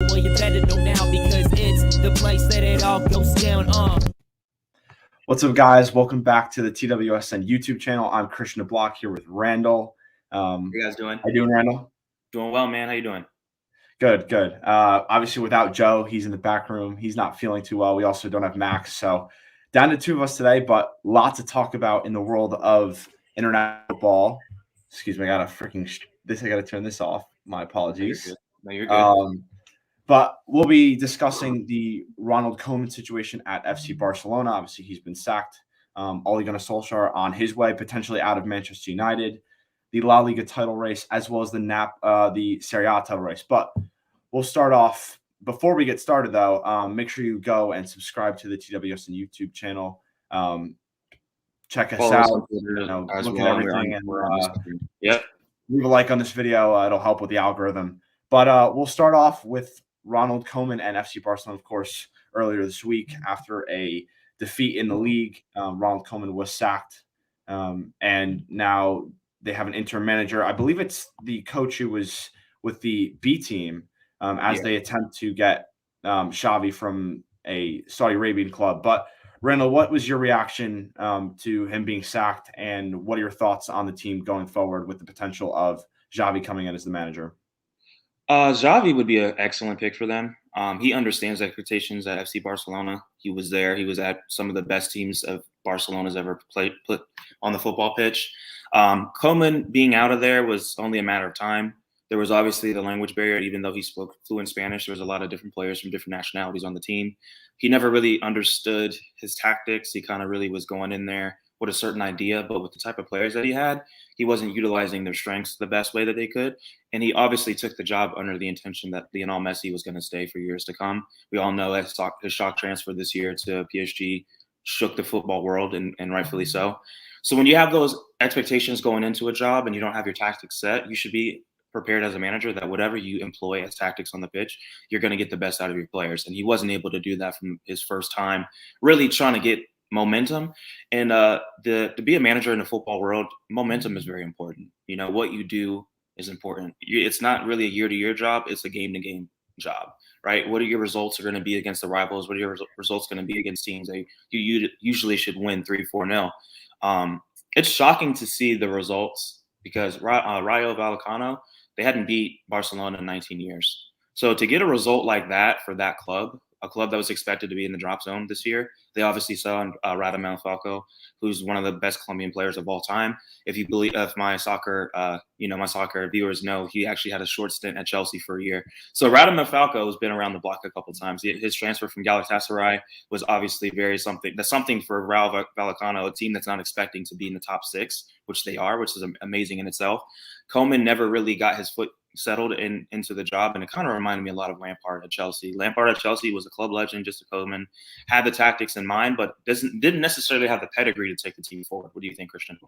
Well, you better know now because it's the place that it all goes down. What's up, guys? Welcome back to the TWSN YouTube channel. I'm Christian DeBlock here with Randall. How you guys doing? How you doing, Randall? Doing well, man. How you doing? Good, good. Obviously, without Joe, he's in the back room. He's not feeling too well. We also don't have Max. So down to two of us today, but lots to talk about in the world of international football. Excuse me, I got to turn this off. My apologies. No, you're good. But we'll be discussing the Ronald Koeman situation at FC Barcelona. Obviously, he's been sacked. Ole Gunnar Solskjaer on his way, potentially out of Manchester United. The La Liga title race, as well as the Serie A title race. But we'll start off. Before we get started, though, make sure you go and subscribe to the TWSN YouTube channel. Check us out. Look at everything. Yep. Leave a like on this video. It'll help with the algorithm. But we'll start off with Ronald Koeman and FC Barcelona, of course, earlier this week after a defeat in the league. Ronald Koeman was sacked, and now they have an interim manager. I believe it's the coach who was with the B team they attempt to get Xavi from a Saudi Arabian club. But Randall, what was your reaction to him being sacked, and what are your thoughts on the team going forward with the potential of Xavi coming in as the manager? Xavi would be an excellent pick for them. He understands the expectations at FC Barcelona. He was there. He was at some of the best teams of Barcelona's ever put on the football pitch. Koeman being out of there was only a matter of time. There was obviously the language barrier. Even though he spoke fluent Spanish, there was a lot of different players from different nationalities on the team. He never really understood his tactics. He kind of really was going in there with a certain idea, but with the type of players that he had, he wasn't utilizing their strengths the best way that they could. And he obviously took the job under the intention that Lionel Messi was going to stay for years to come. We all know his shock transfer this year to PSG shook the football world, and rightfully so. So when you have those expectations going into a job and you don't have your tactics set, you should be prepared as a manager that whatever you employ as tactics on the pitch, you're going to get the best out of your players. And he wasn't able to do that from his first time, really trying to get momentum. And to be a manager in the football world, momentum is very important. You know, what you do is important. It's not really a year-to-year job. It's a game-to-game job, right? What are your results are going to be against the rivals? What are your results going to be against teams that you usually should win 3-4-0? It's shocking to see the results because Rayo Vallecano, they hadn't beat Barcelona in 19 years. So to get a result like that for that club, a club that was expected to be in the drop zone this year, they obviously saw Radamel Falcao, who's one of the best Colombian players of all time. If my soccer viewers know, he actually had a short stint at Chelsea for a year. So Radamel Falcao has been around the block a couple of times. His transfer from Galatasaray was obviously that's something for Rayo Vallecano, a team that's not expecting to be in the top six, which they are, which is amazing in itself. Koeman never really got his foot settled into the job, and it kind of reminded me a lot of Lampard at Chelsea. Lampard at Chelsea was a club legend, just a Koeman, had the tactics in mind, but didn't necessarily have the pedigree to take the team forward. What do you think, Christian?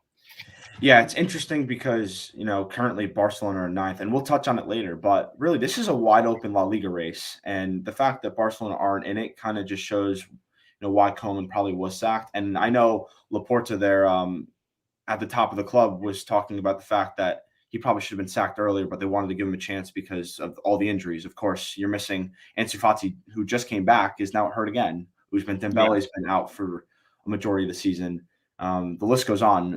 Yeah, it's interesting because, currently Barcelona are ninth, and we'll touch on it later, but really this is a wide open La Liga race, and the fact that Barcelona aren't in it kind of just shows, why Koeman probably was sacked. And I know Laporta there at the top of the club was talking about the fact that he probably should have been sacked earlier, but they wanted to give him a chance because of all the injuries. Of course, you're missing Ansu Fati, who just came back, is now hurt again. Dembele's been out for a majority of the season. The list goes on.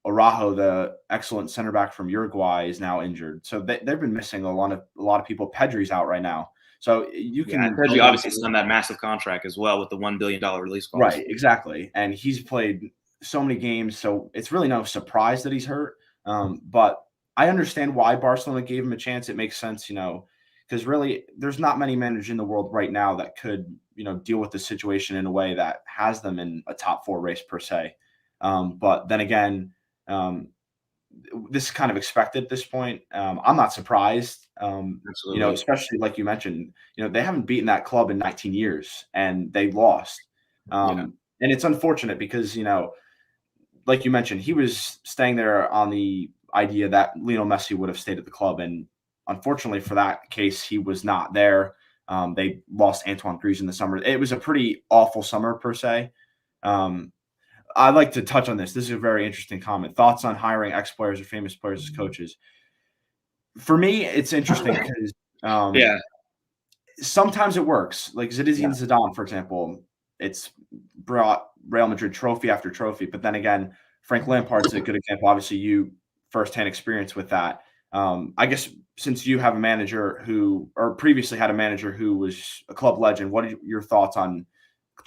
Araujo, the excellent center back from Uruguay, is now injured. So they've been missing a lot of people. Pedri's out right now. So you can Pedri obviously signed that massive contract as well with the $1 billion release clause. Right, exactly. And he's played so many games, so it's really no surprise that he's hurt. But I understand why Barcelona gave him a chance. It makes sense, because really there's not many managers in the world right now that could, deal with the situation in a way that has them in a top four race per se. But then again, this is kind of expected at this point. I'm not surprised, especially like you mentioned, they haven't beaten that club in 19 years and they lost. And it's unfortunate because, like you mentioned, he was staying there on the idea that Lionel Messi would have stayed at the club. And unfortunately for that case, he was not there. They lost Antoine Griezmann in the summer. It was a pretty awful summer per se. I'd like to touch on this. This is a very interesting comment. Thoughts on hiring ex-players or famous players as coaches? For me, it's interesting because sometimes it works. Like Zinedine Zidane, for example, it's brought Real Madrid trophy after trophy. But then again, Frank Lampard's a good example. Obviously, you firsthand experience with that. I guess since you have a manager or previously had a manager who was a club legend, what are your thoughts on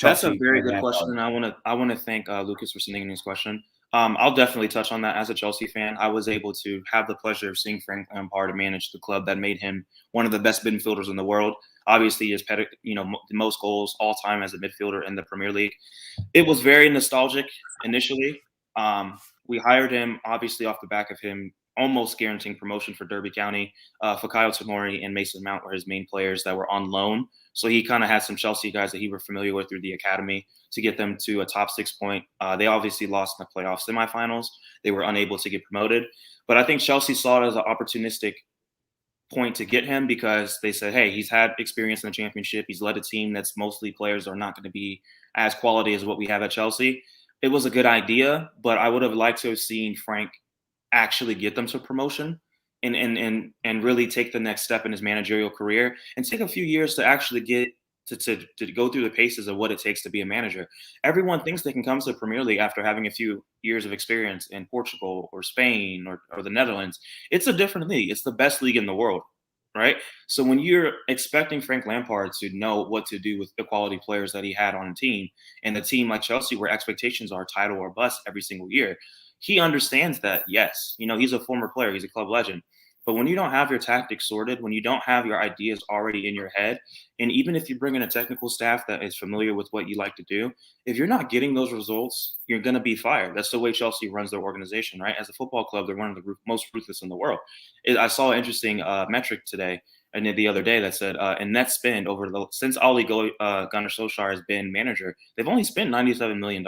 That's a Chelsea? very good question, and I want to thank Lucas for sending in his question. I'll definitely touch on that. As a Chelsea fan, I was able to have the pleasure of seeing Frank Lampard manage the club that made him one of the best midfielders in the world. Obviously, he has the most goals all time as a midfielder in the Premier League. It was very nostalgic initially. We hired him obviously off the back of him almost guaranteeing promotion for Derby County. Fikayo Tomori and Mason Mount were his main players that were on loan. So he kind of had some Chelsea guys that he were familiar with through the academy to get them to a top 6 point. They obviously lost in the playoff semifinals. They were unable to get promoted. But I think Chelsea saw it as an opportunistic point to get him because they said, hey, he's had experience in the championship. He's led a team that's mostly players are not going to be as quality as what we have at Chelsea. It was a good idea, but I would have liked to have seen Frank actually get them to promotion and really take the next step in his managerial career and take a few years to actually get to go through the paces of what it takes to be a manager. Everyone thinks they can come to the Premier League after having a few years of experience in Portugal or Spain or the Netherlands. It's a different league. It's the best league in the world, right? So when you're expecting Frank Lampard to know what to do with the quality players that he had on a team, and a team like Chelsea where expectations are title or bust every single year, he understands that, yes, he's a former player, he's a club legend. But when you don't have your tactics sorted, when you don't have your ideas already in your head, and even if you bring in a technical staff that is familiar with what you like to do, if you're not getting those results, you're going to be fired. That's the way Chelsea runs their organization, right? As a football club, they're one of the most ruthless in the world. I saw an interesting metric today and the other day that said in net spend since Ole Gunnar Solskjaer has been manager, they've only spent $97 million,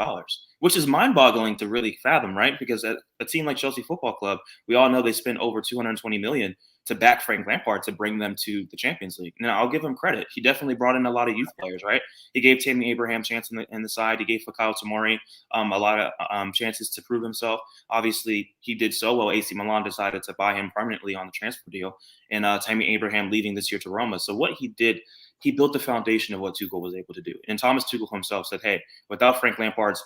which is mind-boggling to really fathom, right? Because a team like Chelsea Football Club, we all know they spent over $220 million to back Frank Lampard to bring them to the Champions League. Now, I'll give him credit. He definitely brought in a lot of youth players, right? He gave Tammy Abraham a chance in the side. He gave Fikayo Tomori a lot of chances to prove himself. Obviously, he did so well. AC Milan decided to buy him permanently on the transfer deal, and Tammy Abraham leaving this year to Roma. So what he did, he built the foundation of what Tuchel was able to do. And Thomas Tuchel himself said, hey, without Frank Lampard's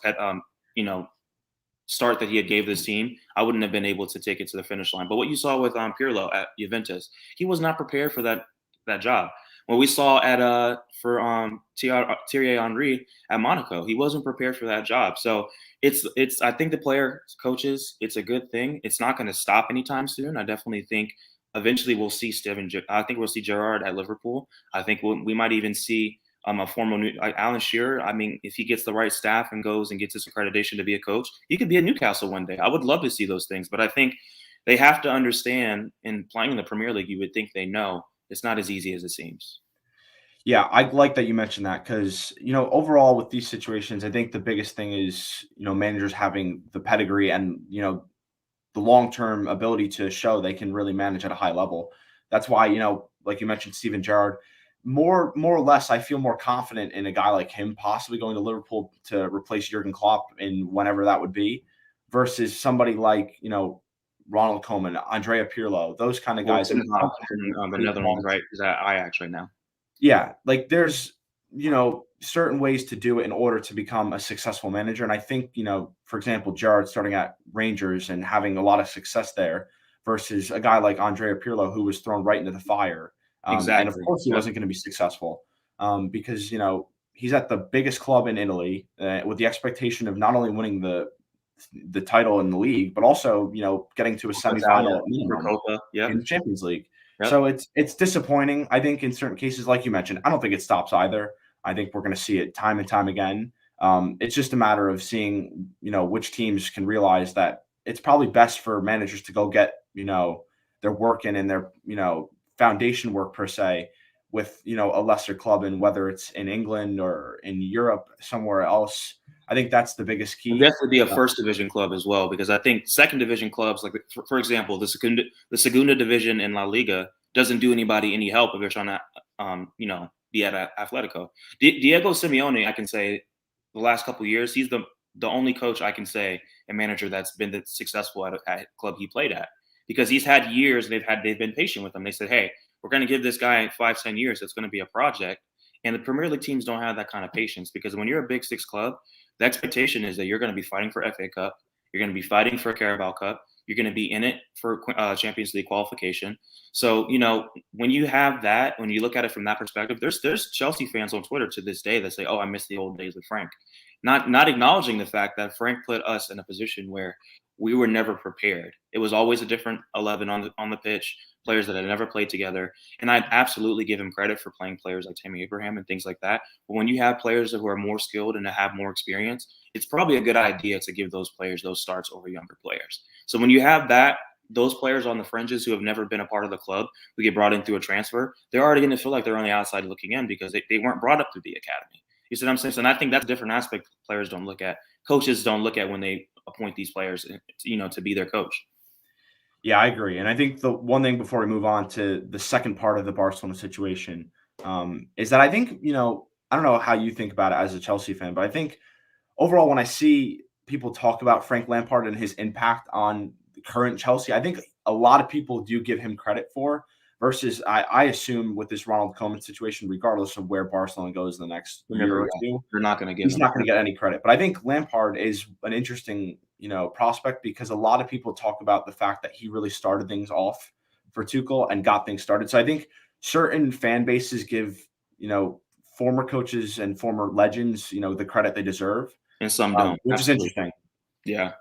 start that he had gave this team, I wouldn't have been able to take it to the finish line. But what you saw with Pirlo at Juventus, he was not prepared for that job. What we saw for Thierry Henry at Monaco, he wasn't prepared for that job. So it's I think the player coaches, it's a good thing. It's not going to stop anytime soon. I definitely think eventually we'll see I think we'll see Gerrard at Liverpool. I think we might even see a former Alan Shearer. I mean, if he gets the right staff and goes and gets his accreditation to be a coach, he could be at Newcastle one day. I would love to see those things, but I think they have to understand in playing in the Premier League, you would think they know it's not as easy as it seems. Yeah, I like that you mentioned that because, overall with these situations, I think the biggest thing is, managers having the pedigree and, the long-term ability to show they can really manage at a high level. That's why, like you mentioned, Steven Gerrard, more or less, I feel more confident in a guy like him possibly going to Liverpool to replace Jurgen Klopp in whenever that would be versus somebody like, Ronald Koeman, Andrea Pirlo, those kind of guys. In the Netherlands, right? Is at Ajax right now. Yeah, like there's, certain ways to do it in order to become a successful manager. And I think, for example, Gerrard starting at Rangers and having a lot of success there versus a guy like Andrea Pirlo who was thrown right into the fire. Exactly. And of course he wasn't going to be successful because, he's at the biggest club in Italy with the expectation of not only winning the title in the league, but also, getting to a semifinal in the Champions League. Yep. So it's disappointing. I think in certain cases, like you mentioned, I don't think it stops either. I think we're going to see it time and time again. It's just a matter of seeing, which teams can realize that it's probably best for managers to go get, their work in and their, foundation work per se with, a lesser club, and whether it's in England or in Europe, somewhere else. I think that's the biggest key. It'll definitely be a first division club as well, because I think second division clubs, like for example, the Segunda division in La Liga doesn't do anybody any help if they're trying to, be at Atletico. Diego Simeone, I can say, the last couple of years, he's the only coach I can say a manager that's been successful at a club he played at, because he's had years. They've been patient with him. They said, hey, we're going to give this guy 5-10 years. It's going to be a project. And the Premier League teams don't have that kind of patience, because when you're a Big Six club, the expectation is that you're going to be fighting for FA Cup. You're going to be fighting for a Carabao Cup. You're going to be in it for Champions League qualification. So, when you have that, when you look at it from that perspective, there's Chelsea fans on Twitter to this day that say, "Oh, I miss the old days with Frank," not acknowledging the fact that Frank put us in a position where we were never prepared. It was always a different 11 on the pitch, players that had never played together. And I'd absolutely give him credit for playing players like Tammy Abraham and things like that. But when you have players who are more skilled and have more experience, it's probably a good idea to give those players those starts over younger players. So when you have those players on the fringes who have never been a part of the club, who get brought in through a transfer, they're already going to feel like they're on the outside looking in, because they weren't brought up through the academy. You see what I'm saying? And I think that's a different aspect players don't look at. Coaches don't look at when they appoint these players, to be their coach. Yeah, I agree. And I think the one thing before we move on to the second part of the Barcelona situation is that I think, I don't know how you think about it as a Chelsea fan, but I think overall, when I see people talk about Frank Lampard and his impact on the current Chelsea, I think a lot of people do give him credit for, versus I assume with this Ronald Koeman situation, regardless of where Barcelona goes in the next year or two, you're not going to give he's not going to get any credit. But I think Lampard is an interesting, prospect, because a lot of people talk about the fact that he really started things off for Tuchel and got things started. So I think certain fan bases give, former coaches and former legends, the credit they deserve. And some don't. Which is interesting. Yeah.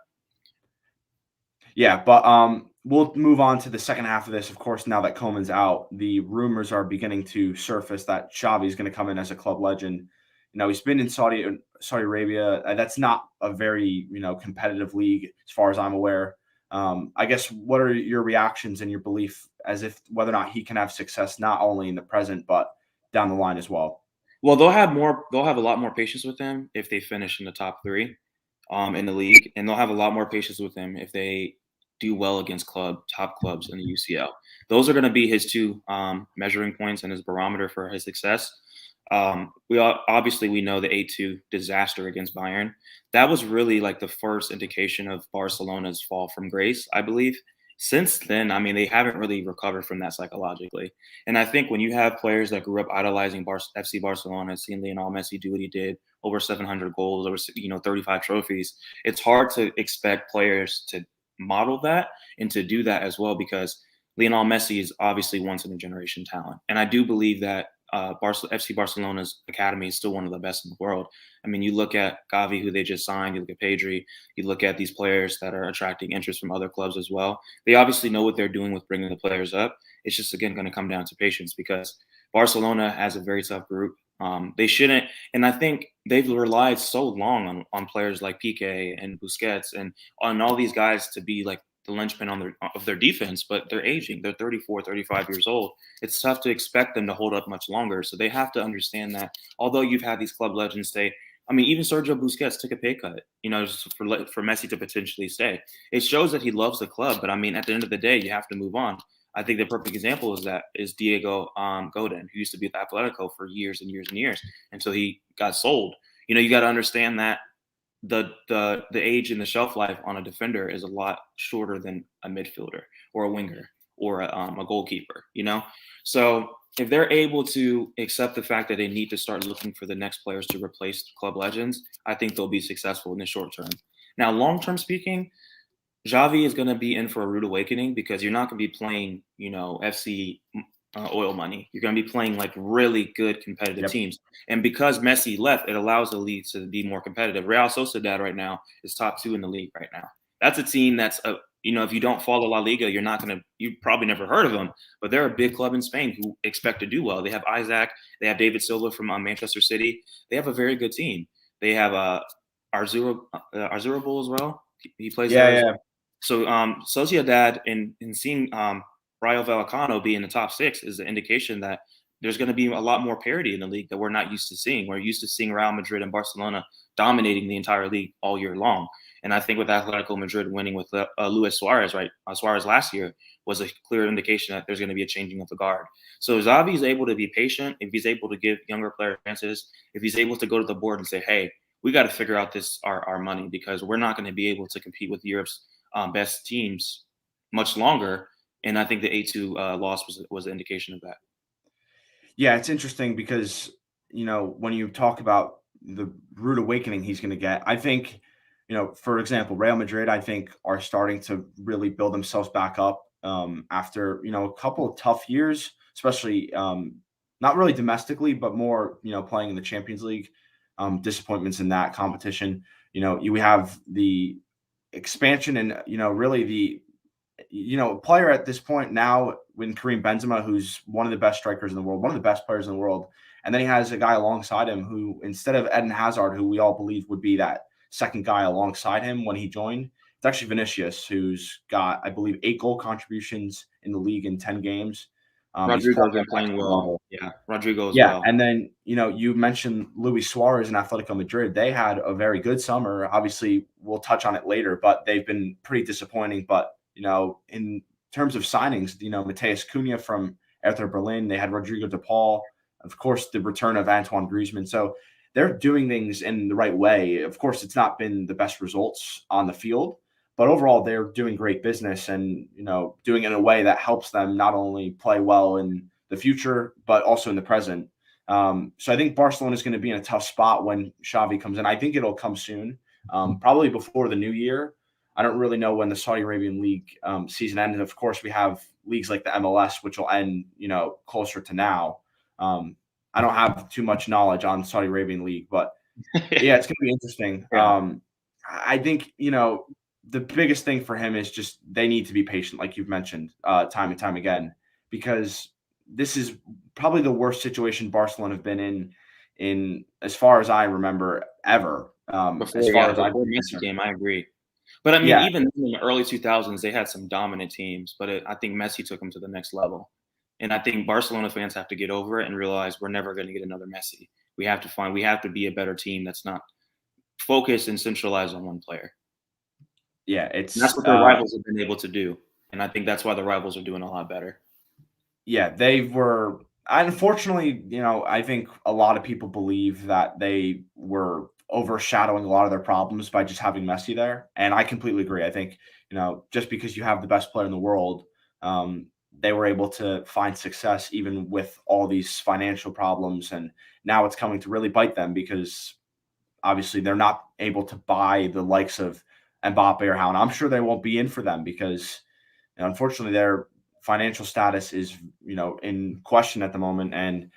Yeah, but we'll move on to the second half of this. Of course, now that Koeman's out, the rumors are beginning to surface that Xavi is going to come in as a club legend. He's been in Saudi Arabia. That's not a very, competitive league as far as I'm aware. I guess, what are your reactions and your belief as if whether or not he can have success, not only in the present, but down the line as well? Well, they'll have a lot more patience with him if they finish in the top 3 in the league. And they'll have a lot more patience with him if they do well against top clubs in the UCL. Those are going to be his 2 measuring points and his barometer for his success. We know the 8-2 disaster against Bayern. That was really like the first indication of Barcelona's fall from grace, I believe. Since then, they haven't really recovered from that psychologically. And I think when you have players that grew up idolizing FC Barcelona, seeing Lionel Messi do what he did, over 700 goals, over 35 trophies, it's hard to expect players to model that and to do that as well, because Lionel Messi is obviously once in a generation talent. And I do believe that FC Barcelona's academy is still one of the best in the world. You look at Gavi, who they just signed, you look at Pedri, you look at these players that are attracting interest from other clubs as well. They obviously know what they're doing with bringing the players up. It's just, again, going to come down to patience, because Barcelona has a very tough group. They shouldn't, and I think they've relied so long on players like Piqué and Busquets and on all these guys to be like the linchpin of their defense, but they're aging. They're 34, 35 years old. It's tough to expect them to hold up much longer. So they have to understand that although you've had these club legends stay, even Sergio Busquets took a pay cut, just for Messi to potentially stay. It shows that he loves the club, but at the end of the day, you have to move on. I think the perfect example is Diego Godin, who used to be at Atletico for years and years and years until he got sold. You got to understand that the age and the shelf life on a defender is a lot shorter than a midfielder or a winger or a goalkeeper, So if they're able to accept the fact that they need to start looking for the next players to replace club legends, I think they'll be successful in the short term. Now, long-term speaking, Xavi is going to be in for a rude awakening, because you're not going to be playing, FC oil money. You're going to be playing like really good competitive teams. And because Messi left, it allows the league to be more competitive. Real Sociedad right now is top 2 in the league right now. That's a team that's, if you don't follow La Liga, you've probably never heard of them, but they're a big club in Spain who expect to do well. They have Isaac, they have David Silva from Manchester City. They have a very good team. They have Arzurabal as well. He plays there. Yeah. So Sociedad and seeing Rayo Vallecano be in the top 6 is an indication that there's going to be a lot more parity in the league that we're not used to seeing. We're used to seeing Real Madrid and Barcelona dominating the entire league all year long. And I think with Atletico Madrid winning with Luis Suarez, right? Suarez last year was a clear indication that there's going to be a changing of the guard. So if Xavi is able to be patient, if he's able to give younger players chances, if he's able to go to the board and say, hey, we got to figure out our money, because we're not going to be able to compete with Europe's best teams much longer And I think the 8-2 loss was an indication of that. Yeah, it's interesting because, when you talk about the rude awakening he's going to get, I think, for example, Real Madrid, I think, are starting to really build themselves back up after, a couple of tough years, especially not really domestically, but more, playing in the Champions League, disappointments in that competition. You have the expansion and, really a player at this point now when Karim Benzema, who's one of the best strikers in the world, one of the best players in the world, and then he has a guy alongside him who, instead of Eden Hazard, who we all believe would be that second guy alongside him when he joined, it's actually Vinicius, who's got, I believe, 8 goal contributions in the league in 10 games. He's Rodrigo's been playing playing at well. level. Yeah, Rodrigo as Yeah, well. and then, you mentioned Luis Suarez and Atletico Madrid. They had a very good summer. Obviously, we'll touch on it later, but they've been pretty disappointing. But, in terms of signings, Mateus Cunha from Hertha Berlin, they had Rodrigo de Paul, of course, the return of Antoine Griezmann. So they're doing things in the right way. Of course, it's not been the best results on the field, but overall, they're doing great business and, doing it in a way that helps them not only play well in the future, but also in the present. So I think Barcelona is going to be in a tough spot when Xavi comes in. I think it'll come soon, probably before the new year. I don't really know when the Saudi Arabian League season ends. Of course, we have leagues like the MLS, which will end, closer to now. I don't have too much knowledge on Saudi Arabian League, but yeah, it's going to be interesting. Yeah. I think, the biggest thing for him is just they need to be patient, like you've mentioned time and time again, because this is probably the worst situation Barcelona have been in as far as I remember ever. As far as I'm Before Messi concerned. came, I agree. But I mean, Yeah, even in the early 2000s, they had some dominant teams, but I think Messi took them to the next level. And I think Barcelona fans have to get over it and realize we're never going to get another Messi. We have to be a better team that's not focused and centralized on one player. yeah, And that's it's what their rivals have been able to do. And I think that's why the rivals are doing a lot better. yeah, they were unfortunately, I think a lot of people believe that they were overshadowing a lot of their problems by just having Messi there. And I completely agree. I think, just because you have the best player in the world, they were able to find success even with all these financial problems. And now it's coming to really bite them because obviously they're not able to buy the likes of Mbappe or Haaland. I'm sure they won't be in for them because unfortunately their financial status is, in question at the moment. And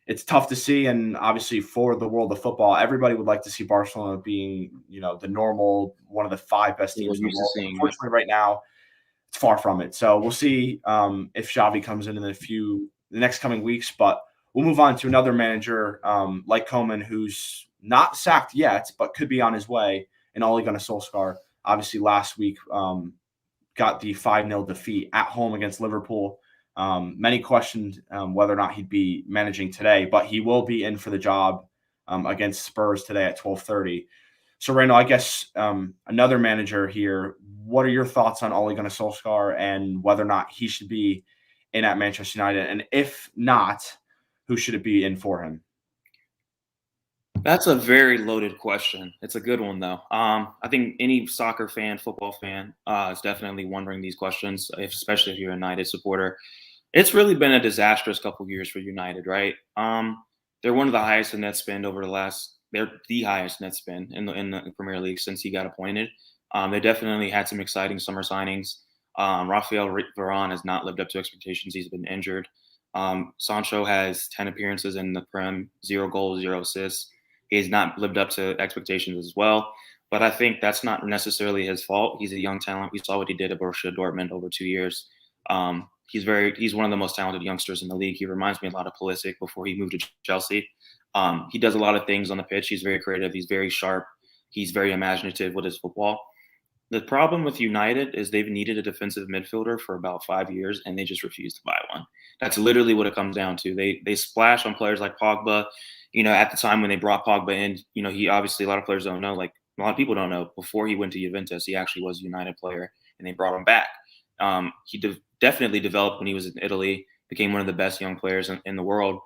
it's tough to see. And obviously for the world of football, everybody would like to see Barcelona being, the normal, one of the 5 best We're teams in the used to world. seeing it. Unfortunately, right now, it's far from it. So we'll see if Xavi comes in the next coming weeks. But we'll move on to another manager like Koeman, who's not sacked yet, but could be on his way. And Ole Gunnar Solskjaer, obviously last week got the 5-0 defeat at home against Liverpool. Many questioned whether or not he'd be managing today, but he will be in for the job against Spurs today at 12:30. So, Randall, I guess another manager here. What are your thoughts on Ole Gunnar Solskjaer and whether or not he should be in at Manchester United? And if not, who should it be in for him? That's a very loaded question. It's a good one, though. I think any soccer fan, football fan, is definitely wondering these questions, especially if you're a United supporter. It's really been a disastrous couple of years for United, right? They're one of the highest in net spend over the last. They're the highest net spend in the Premier League since he got appointed. They definitely had some exciting summer signings. Rafael Varane has not lived up to expectations. He's been injured. Sancho has 10 appearances in the Prem, 0 goals, 0 assists. He has not lived up to expectations as well. But I think that's not necessarily his fault. He's a young talent. We saw what he did at Borussia Dortmund over 2 years. He's one of the most talented youngsters in the league. He reminds me a lot of Pulisic before he moved to Chelsea. He does a lot of things on the pitch. He's very creative. He's very sharp. He's very imaginative with his football. The problem with United is they've needed a defensive midfielder for about 5 years, and they just refuse to buy one. That's literally what it comes down to. They splash on players like Pogba. At the time when they brought Pogba in, he obviously, a lot of players don't know, like a lot of people don't know, before he went to Juventus, he actually was a United player, and they brought him back. He definitely developed when he was in Italy, became one of the best young players in the world.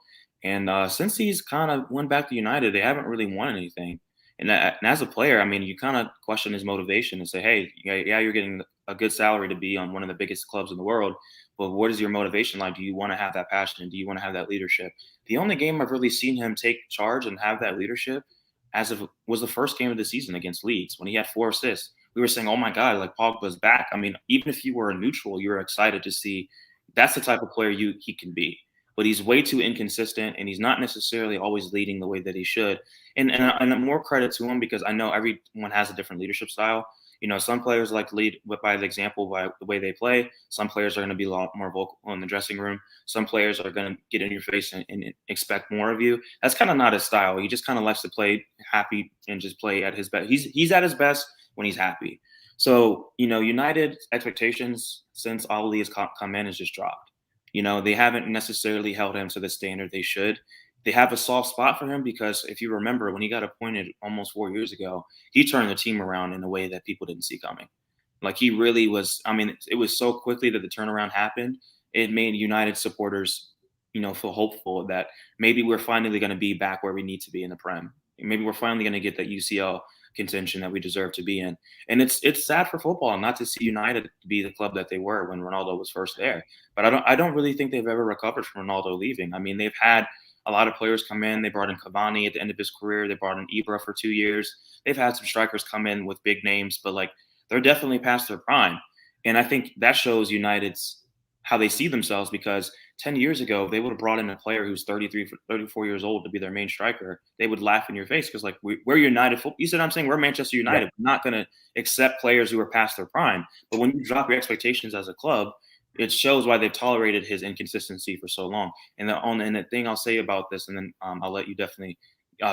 And since he's kind of went back to United, they haven't really won anything. And as a player, I mean, you kind of question his motivation and say, hey, yeah, you're getting a good salary to be on one of the biggest clubs in the world, but what is your motivation like? Do you want to have that passion? Do you want to have that leadership? The only game I've really seen him take charge and have that leadership was the first game of the season against Leeds when he had 4 assists. We were saying, oh my God, like Pogba's back. I mean, even if you were a neutral, you were excited to see that's the type of player he can be. But he's way too inconsistent, and he's not necessarily always leading the way that he should. And more credit to him, because I know everyone has a different leadership style. Some players like to lead by the example, by the way they play. Some players are going to be a lot more vocal in the dressing room. Some players are going to get in your face and expect more of you. That's kind of not his style. He just kind of likes to play happy and just play at his best. He's at his best when he's happy. So, United expectations since Ole has come in has just dropped. They haven't necessarily held him to the standard they should. They have a soft spot for him because if you remember, when he got appointed almost 4 years ago, he turned the team around in a way that people didn't see coming. Like, he really was. I mean, it was so quickly that the turnaround happened. It made United supporters, feel hopeful that maybe we're finally going to be back where we need to be in the Prem. Maybe we're finally going to get that UCL contention that we deserve to be in. And it's sad for football not to see United be the club that they were when Ronaldo was first there. But I don't really think they've ever recovered from Ronaldo leaving. I mean, they've had a lot of players come in. They brought in Cavani at the end of his career. They brought in Ibra for 2 years. They've had some strikers come in with big names, but they're definitely past their prime. And I think that shows United's how they see themselves, because 10 years ago, they would have brought in a player who's 33, 34 years old to be their main striker. They would laugh in your face because, we're United. You said, I'm saying we're Manchester United. Yeah. We're not going to accept players who are past their prime. But when you drop your expectations as a club, it shows why they've tolerated his inconsistency for so long. And the thing I'll say about this, and then I'll let you definitely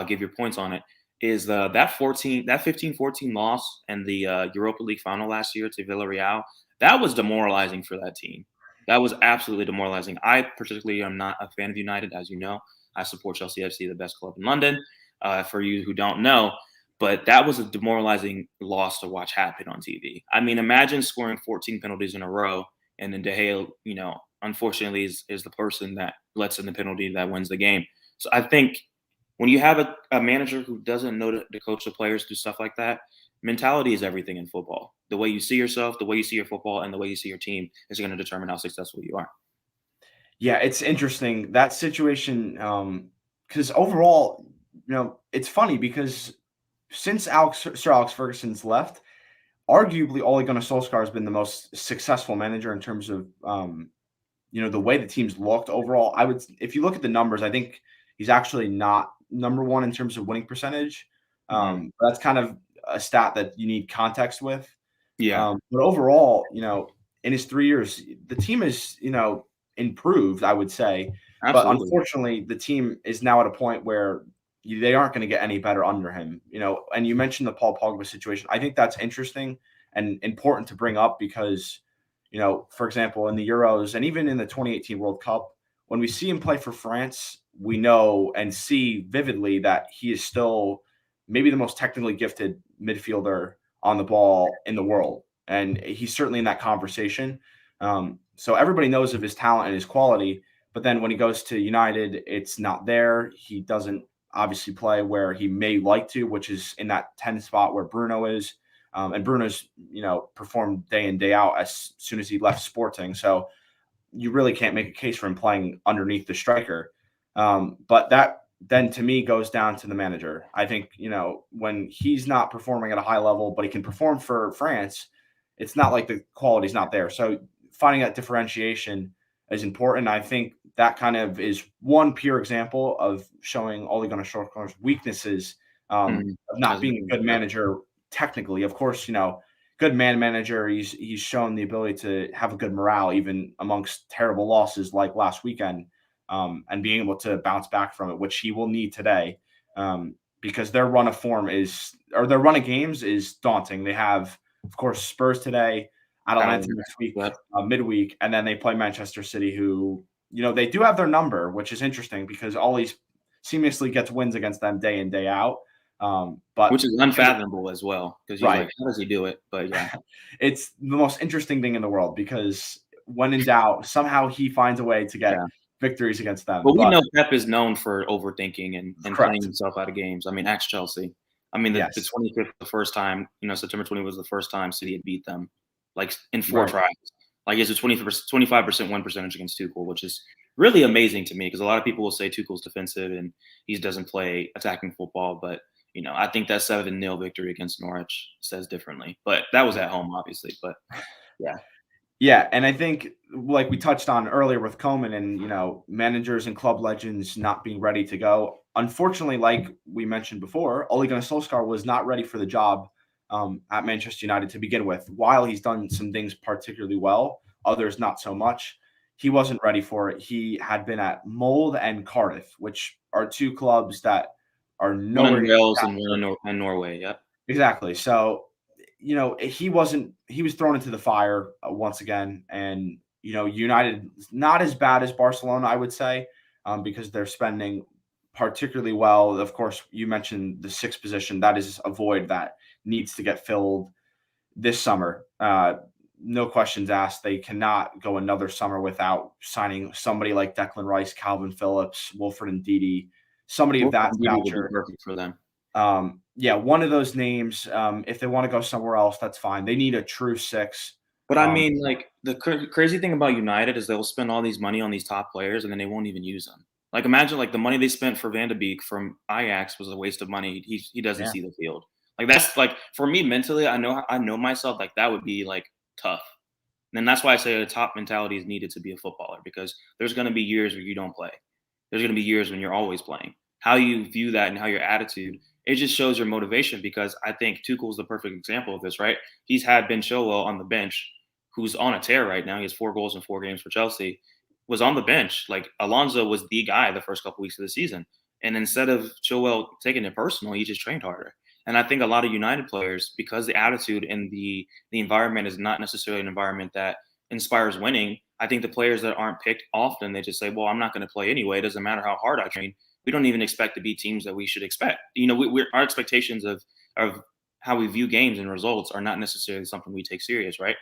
give your points on it, is that 15-14 loss and the Europa League final last year to Villarreal, that was demoralizing for that team. That was absolutely demoralizing. I particularly am not a fan of United, as you know. I support Chelsea FC, the best club in London, for you who don't know. But that was a demoralizing loss to watch happen on TV. I mean, imagine scoring 14 penalties in a row, and then De Gea, unfortunately, is the person that lets in the penalty that wins the game. So I think when you have a manager who doesn't know to coach the players, do stuff like that, mentality is everything in football. The way you see yourself, the way you see your football, and the way you see your team is going to determine how successful you are. Yeah, it's interesting, that situation, because overall, it's funny because since Sir Alex Ferguson's left, arguably Ole Gunnar Solskjaer has been the most successful manager in terms of, the way the team's looked overall. If you look at the numbers, I think he's actually not number one in terms of winning percentage. But that's kind of a stat that you need context with. Yeah. But overall, in his 3 years, the team is, improved, I would say. Absolutely. But unfortunately, the team is now at a point where they aren't going to get any better under him. And you mentioned the Paul Pogba situation. I think that's interesting and important to bring up because, for example, in the Euros and even in the 2018 World Cup, when we see him play for France, we know and see vividly that he is still maybe the most technically gifted midfielder on the ball in the world. And he's certainly in that conversation. So everybody knows of his talent and his quality. But then when he goes to United, it's not there. He doesn't obviously play where he may like to, which is in that 10 spot where Bruno is. And Bruno's, performed day in, day out as soon as he left Sporting. So you really can't make a case for him playing underneath the striker. But that then to me goes down to the manager. I think, when he's not performing at a high level, but he can perform for France, it's not like the quality's not there. So finding that differentiation is important. I think that kind of is one pure example of showing Ole Gunnar Solskjaer's weaknesses of not being a good manager technically. Of course, good manager. He's shown the ability to have a good morale even amongst terrible losses like last weekend, and being able to bounce back from it, which he will need today, because their run of games is daunting. They have, of course, Spurs today, Atlanta next week, midweek, and then they play Manchester City, who, they do have their number, which is interesting because Ole seamlessly gets wins against them day in, day out. But which is unfathomable as well, because you're like, how does he do it? But yeah, it's the most interesting thing in the world because when in doubt, somehow he finds a way to get victories against them. But we know Pep is known for overthinking and playing himself out of games. I mean, ask Chelsea. I mean, the 25th, the first time, September 20 was the first time City had beat them, in 4 tries. Like he has a 25% win percentage against Tuchel, which is really amazing to me because a lot of people will say Tuchel's defensive and he doesn't play attacking football. But, I think that 7-0 victory against Norwich says differently. But that was at home, obviously. But, yeah. Yeah, and I think like we touched on earlier with Koeman and managers and club legends not being ready to go. Unfortunately, like we mentioned before, Ole Gunnar Solskjaer was not ready for the job at Manchester United to begin with. While he's done some things particularly well, others not so much. He wasn't ready for it. He had been at Molde and Cardiff, which are two clubs that are One nowhere in near Wales and one in Norway. Yep. exactly. So he was thrown into the fire once again. And, United not as bad as Barcelona, I would say, because they're spending particularly well. Of course, you mentioned the sixth position. That is a void that needs to get filled this summer. No questions asked. They cannot go another summer without signing somebody like Declan Rice, Calvin Phillips, Wilfred Ndidi, somebody of that Would be stature. perfect for them. One of those names. If they want to go somewhere else, that's fine. They need a true six. But I mean, like the crazy thing about United is they'll spend all these money on these top players and then they won't even use them. Like imagine like the money they spent for Van de Beek from Ajax was a waste of money. He doesn't see the field. Like that's like for me mentally, I know myself like that would be like tough. And that's why I say a top mentality is needed to be a footballer because there's going to be years where you don't play. There's going to be years when you're always playing. How you view that and how your attitude, it just shows your motivation because I think Tuchel's the perfect example of this, right? He's had Ben Chilwell on the bench, who's on a tear right now. He has 4 goals in 4 games for Chelsea, was on the bench. Like Alonso was the guy the first couple weeks of the season. And instead of Chilwell taking it personal, he just trained harder. And I think a lot of United players, because the attitude and the environment is not necessarily an environment that inspires winning, I think the players that aren't picked often, they just say, well, I'm not going to play anyway. It doesn't matter how hard I train. We don't even expect to be teams that we should expect. Our expectations of how we view games and results are not necessarily something we take serious, right?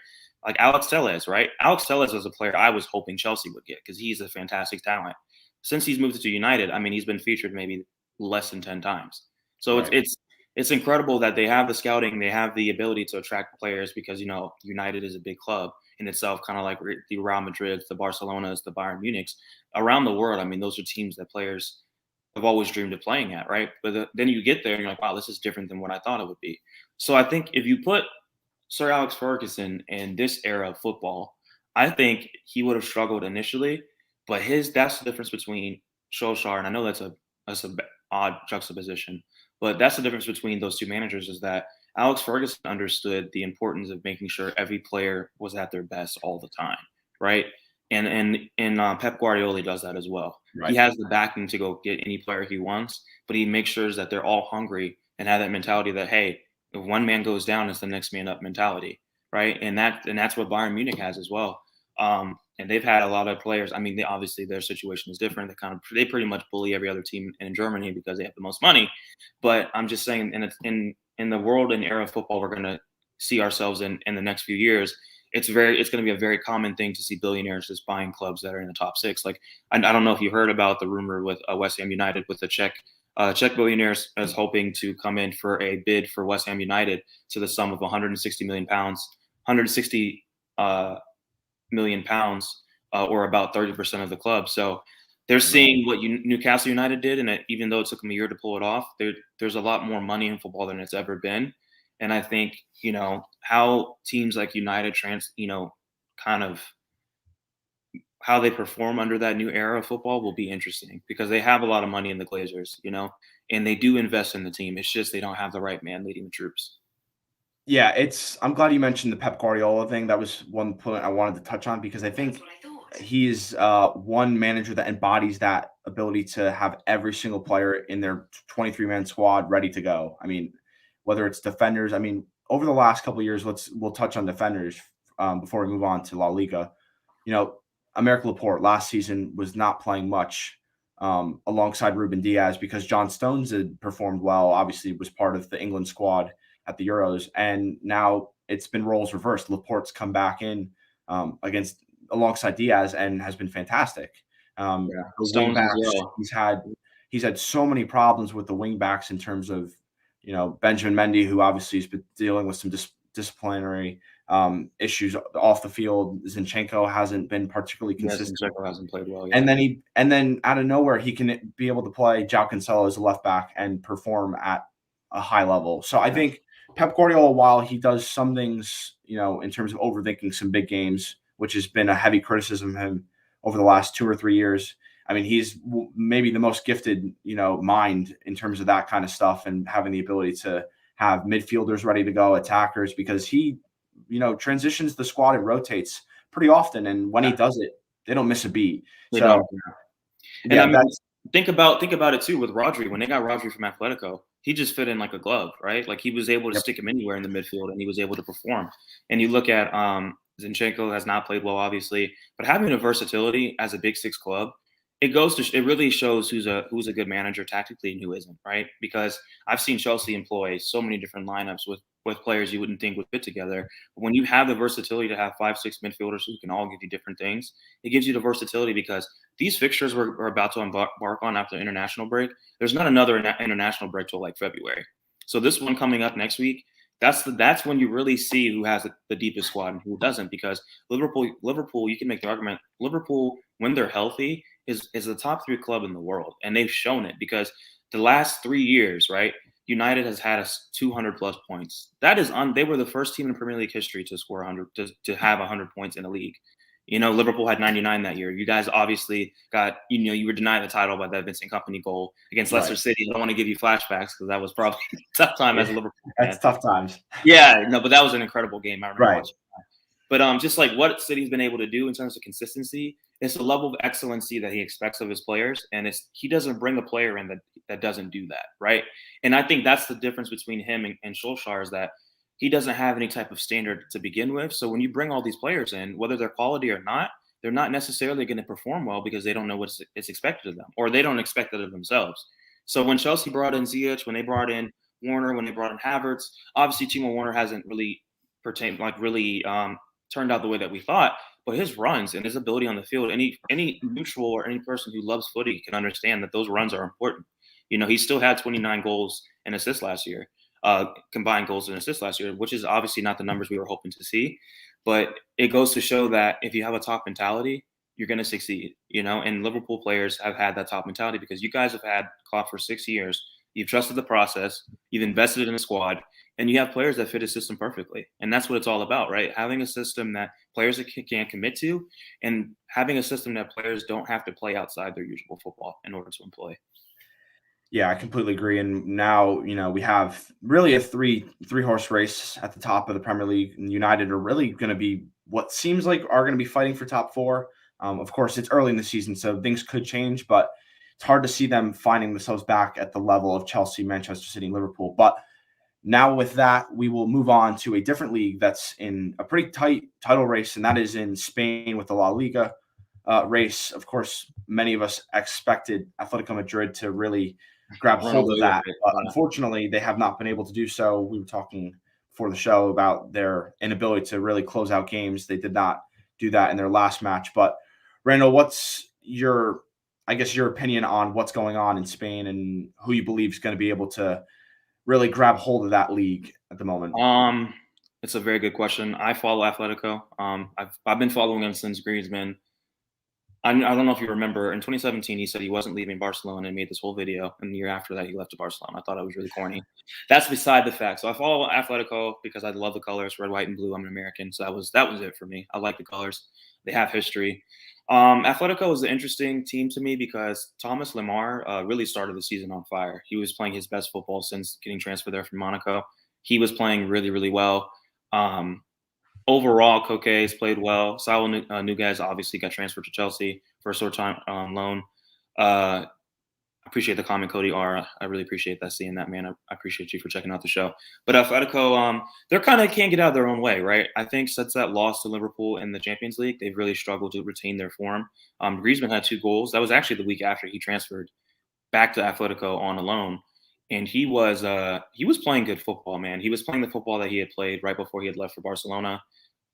Like Alex Telles, right? Alex Telles is a player I was hoping Chelsea would get because he's a fantastic talent. Since he's moved to United, I mean, he's been featured maybe less than 10 times. So Right. it's incredible that they have the scouting, they have the ability to attract players because, United is a big club in itself, kind of like the Real Madrid, the Barcelonas, the Bayern Munichs. Around the world, I mean, those are teams that players have always dreamed of playing at, right? But then you get there and you're like, wow, this is different than what I thought it would be. So I think if you put Sir Alex Ferguson in this era of football, I think he would have struggled initially, but that's the difference between Solskjaer, and I know that's a odd juxtaposition, but that's the difference between those two managers is that Alex Ferguson understood the importance of making sure every player was at their best all the time, right? And Pep Guardiola does that as well. Right. He has the backing to go get any player he wants, but he makes sure that they're all hungry and have that mentality that hey, if one man goes down, it's the next man up mentality, right? And that's what Bayern Munich has as well. And they've had a lot of players. I mean, obviously their situation is different. They pretty much bully every other team in Germany because they have the most money. But I'm just saying, in the world and era of football, we're going to see ourselves in the next few years. It's going to be a very common thing to see billionaires just buying clubs that are in the top 6. Like I don't know if you heard about the rumor with West Ham United with the Czech billionaires is hoping to come in for a bid for West Ham United to the sum of 160 million pounds, 160 million pounds, or about 30% of the club. So they're seeing what Newcastle United did, and even though it took them a year to pull it off, there's a lot more money in football than it's ever been. And I think how teams like United kind of how they perform under that new era of football will be interesting because they have a lot of money in the Glazers, and they do invest in the team. It's just they don't have the right man leading the troops. Yeah, I'm glad you mentioned the Pep Guardiola thing. That was one point I wanted to touch on because I think he's one manager that embodies that ability to have every single player in their 23-man squad ready to go. I mean, whether it's defenders, I mean, over the last couple of years, we'll touch on defenders before we move on to La Liga. Americ Laporte last season was not playing much alongside Ruben Diaz because John Stones had performed well, obviously was part of the England squad at the Euros. And now it's been roles reversed. Laporte's come back in alongside Diaz and has been fantastic. The wing backs, well. He's had so many problems with the wing backs in terms of, Benjamin Mendy, who obviously has been dealing with some disciplinary issues off the field. Zinchenko hasn't been particularly consistent. Yes, Zinchenko hasn't played well yet. And then out of nowhere, he can be able to play João Cancelo as a left back and perform at a high level. So I think Pep Guardiola, while he does some things, in terms of overthinking some big games, which has been a heavy criticism of him over the last 2 or 3 years. I mean, he's maybe the most gifted, mind in terms of that kind of stuff and having the ability to have midfielders ready to go, attackers, because he, transitions the squad and rotates pretty often. And when he does it, they don't miss a beat. They so, don't. And yeah, I mean, think about it too with Rodri. When they got Rodri from Atletico, he just fit in like a glove, right? Like he was able to stick him anywhere in the midfield, and he was able to perform. And you look at Zinchenko has not played well, obviously, but having a versatility as a Big Six club, it really shows who's a good manager tactically and who isn't, right? Because I've seen Chelsea employ so many different lineups with players you wouldn't think would fit together. But when you have the versatility to have 5-6 midfielders who can all give you different things, it gives you the versatility because these fixtures we're about to embark on after the international break, there's not another international break till like February. So this one coming up next week, that's when you really see who has the deepest squad and who doesn't. Because Liverpool, you can make the argument, Liverpool, when they're healthy, is the top 3 club in the world. And they've shown it because the last 3 years, right, United has had us 200 plus points. That is they were the first team in Premier League history to score 100, to have 100 points in a league. Liverpool had 99 that year. You guys obviously got, you were denied the title by that Vincent Kompany goal against Leicester City. I don't want to give you flashbacks because that was probably a tough time as a Liverpool fan. That's tough times. Yeah, no, but that was an incredible game. I remember watching that. But just like what City's been able to do in terms of consistency, it's the level of excellency that he expects of his players, and he doesn't bring a player in that doesn't do that, right? And I think that's the difference between him and Solskjaer is that he doesn't have any type of standard to begin with. So when you bring all these players in, whether they're quality or not, they're not necessarily going to perform well because they don't know what's expected of them, or they don't expect it of themselves. So when Chelsea brought in Ziyech, when they brought in Warner, when they brought in Havertz, obviously Timo Werner hasn't really turned out the way that we thought, but his runs and his ability on the field, any neutral or any person who loves footy can understand that those runs are important. He still had 29 goals and assists last year, combined goals and assists last year, which is obviously not the numbers we were hoping to see, but it goes to show that if you have a top mentality, you're going to succeed, and Liverpool players have had that top mentality because you guys have had Klopp for 6 years. You've trusted the process, you've invested in the squad, and you have players that fit a system perfectly. And that's what it's all about, right? Having a system that players can commit to, and having a system that players don't have to play outside their usual football in order to employ. Yeah, I completely agree. And now, we have really a three-horse race at the top of the Premier League. And United are really going to be what seems like are going to be fighting for top 4. Of course, it's early in the season, so things could change, but it's hard to see them finding themselves back at the level of Chelsea, Manchester City, and Liverpool. But now with that, we will move on to a different league that's in a pretty tight title race, and that is in Spain with the La Liga race. Of course, many of us expected Atletico Madrid to really grab hold of that, but unfortunately, they have not been able to do so. We were talking before the show about their inability to really close out games. They did not do that in their last match. But Randall, what's your opinion on what's going on in Spain and who you believe is going to be able to really grab hold of that league at the moment? It's a very good question. I follow Atletico. I've been following him since Griezmann. I don't know if you remember, in 2017, he said he wasn't leaving Barcelona and made this whole video. And the year after that, he left to Barcelona. I thought it was really corny. That's beside the fact. So I follow Atletico because I love the colors, red, white, and blue. I'm an American. So that was it for me. I like the colors. They have history. Atletico is an interesting team to me because Thomas Lemar really started the season on fire. He was playing his best football since getting transferred there from Monaco. He was playing really, really well. Overall, Koke has played well. Saul Niguez obviously got transferred to Chelsea for a short time on loan. I appreciate the comment, Cody R. I really appreciate that, seeing that, man. I appreciate you for checking out the show. But Atletico, they're kind of can't get out of their own way, right? I think since that loss to Liverpool in the Champions League, they've really struggled to retain their form. Griezmann had 2 goals. That was actually the week after he transferred back to Atletico on a loan. And he was playing good football, man. He was playing the football that he had played right before he had left for Barcelona.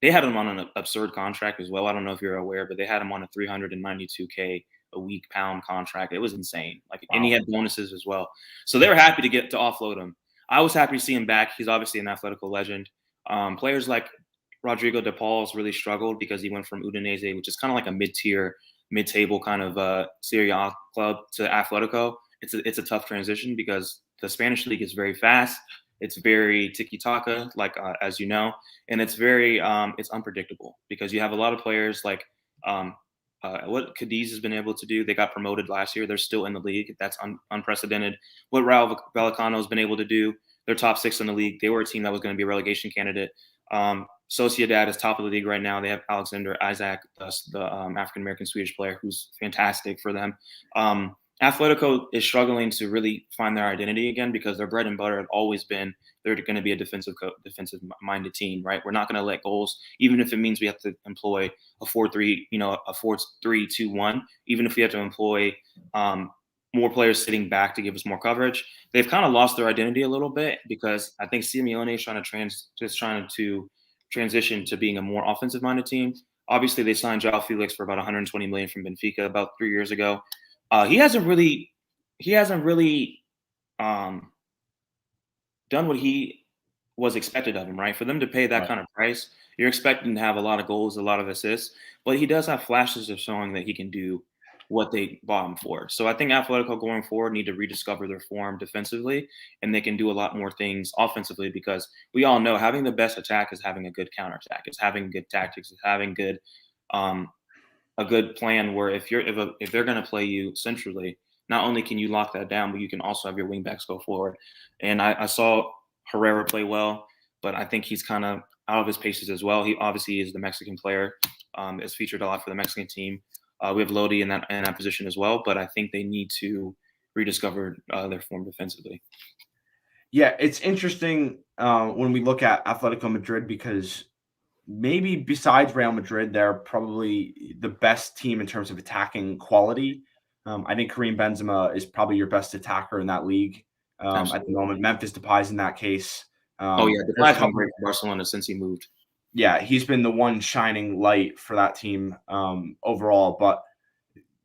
They had him on an absurd contract as well. I don't know if you're aware, but they had him on a $392K a week pound contract. It was insane. Wow. And he had bonuses as well. So they were happy to offload him. I was happy to see him back. He's obviously an Atletico legend. Players like Rodrigo de Paul's really struggled because he went from Udinese, which is kind of like a mid-table kind of Serie A club, to Atletico. It's a tough transition because the Spanish league is very fast. It's very tiki-taka, like as you know, and it's very it's unpredictable because you have a lot of players like what Cadiz has been able to do. They got promoted last year. They're still in the league. That's unprecedented. What Raul Vallecano has been able to do. They're top 6 in the league. They were a team that was going to be a relegation candidate. Sociedad is top of the league right now. They have Alexander Isaac, the African-American Swedish player, who's fantastic for them. Atletico is struggling to really find their identity again because their bread and butter had always been they're going to be a defensive-minded team, right? We're not going to let goals, even if it means we have to employ a 4-3, a 4-3-2-1, even if we have to employ more players sitting back to give us more coverage. They've kind of lost their identity a little bit because I think Simeone is trying to transition to being a more offensive-minded team. Obviously, they signed João Felix for about 120 million from Benfica about 3 years ago. He hasn't really done what he was expected of him, right? For them to pay that kind of price, you're expecting to have a lot of goals, a lot of assists, but he does have flashes of showing that he can do what they bought him for. So I think Atletico going forward need to rediscover their form defensively, and they can do a lot more things offensively because we all know having the best attack is having a good counterattack. It's having good tactics. It's having good a good plan where if they're going to play you centrally, not only can you lock that down, but you can also have your wingbacks go forward. And I saw Herrera play well, but I think he's kind of out of his paces as well. He obviously is the Mexican player, is featured a lot for the Mexican team. We have Lodi in that position as well, but I think they need to rediscover their form defensively. Yeah, it's interesting when we look at Atletico Madrid because maybe besides Real Madrid, they're probably the best team in terms of attacking quality. I think Karim Benzema is probably your best attacker in that league at the moment. Memphis Depay's in that case. Depay's been great for Barcelona since he moved. Yeah, he's been the one shining light for that team overall. But,